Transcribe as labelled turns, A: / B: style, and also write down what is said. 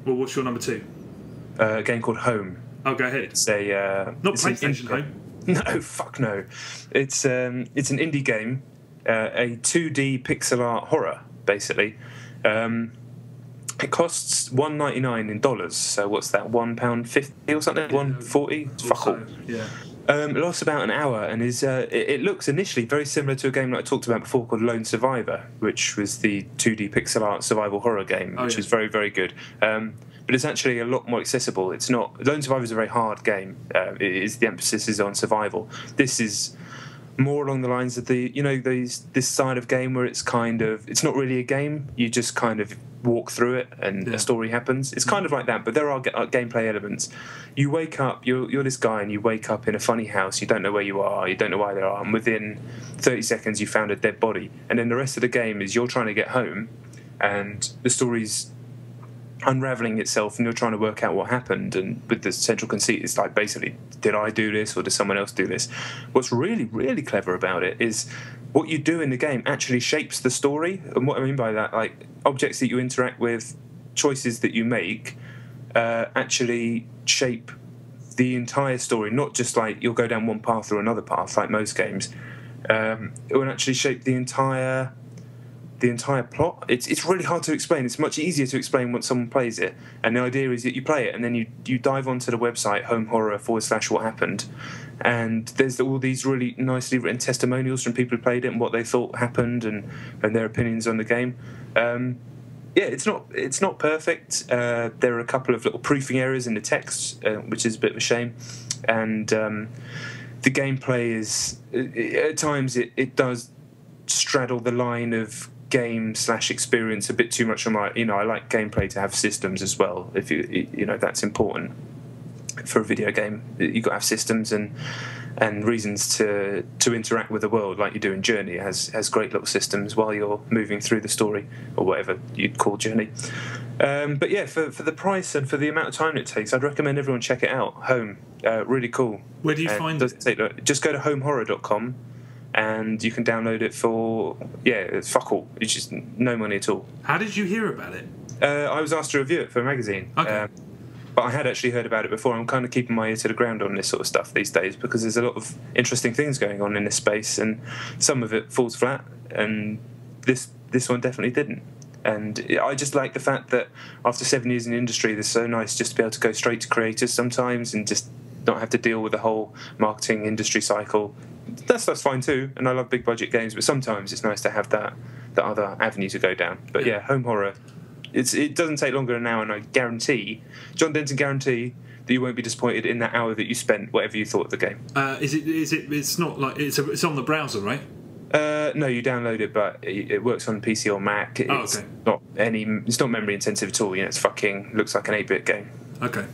A: Well, what's your number 2?
B: A game called Home.
A: Oh, go ahead.
B: It's a
A: not PlayStation Home.
B: No, fuck no. It's an indie game, a 2D pixel art horror, basically. It costs $1.99 in dollars. So what's that? £1.50 or something? $1.40? Fuck all.
A: Yeah.
B: It lasts about an hour and is. It looks initially very similar to a game that I talked about before called Lone Survivor, which was the 2D pixel art survival horror game, which is very, very good. But it's actually a lot more accessible. It's not. Lone Survivor is a very hard game. The emphasis is on survival. This is more along the lines of this side of game where it's not really a game. You just kind of walk through it and a story happens. It's kind of like that, but there are gameplay elements. You wake up, you're this guy, and you wake up in a funny house. You don't know where you are. You don't know why there are. And within 30 seconds, you found a dead body. And then the rest of the game is you're trying to get home, and the story's unraveling itself, and you're trying to work out what happened. And with the central conceit, it's like basically, did I do this or did someone else do this? What's really, really clever about it is what you do in the game actually shapes the story. And what I mean by that, like objects that you interact with, choices that you make, actually shape the entire story. Not just like you'll go down one path or another path, like most games. It will actually shape the entire plot. It's really hard to explain. It's much easier to explain once someone plays it. And the idea is that you play it and then you dive onto the website homehorror/what happened, and there's all these really nicely written testimonials from people who played it and what they thought happened and their opinions on the game. It's not perfect. There are a couple of little proofing errors in the text, which is a bit of a shame, and the gameplay is at times it does straddle the line of game/experience a bit too much. On my, I like gameplay to have systems as well. If that's important for a video game. You've got to have systems and reasons to interact with the world, like you do in Journey. It has great little systems while you're moving through the story, or whatever you'd call Journey. But yeah, for the price and for the amount of time it takes, I'd recommend everyone check it out. Home, really cool.
A: Where do you find it?
B: Just go to homehorror.com and you can download it for fuck all. It's just no money at all.
A: How did you hear about it?
B: I was asked to review it for a magazine.
A: Okay.
B: But I had actually heard about it before. I'm kind of keeping my ear to the ground on this sort of stuff these days because there's a lot of interesting things going on in this space, and some of it falls flat, and this one definitely didn't. And I just like the fact that after 7 years in the industry, it's so nice just to be able to go straight to creators sometimes and just not have to deal with the whole marketing industry cycle. That stuff's fine too, and I love big budget games, but sometimes it's nice to have that other avenue to go down. But yeah, Home Horror, it doesn't take longer than an hour, and I guarantee, John Denton guarantee, that you won't be disappointed in that hour that you spent, whatever you thought of the game.
A: It's not like it's on the browser, right?
B: No, you download it, but it works on PC or Mac. It's not memory intensive at all. It's fucking looks like an 8-bit game.
A: Okay.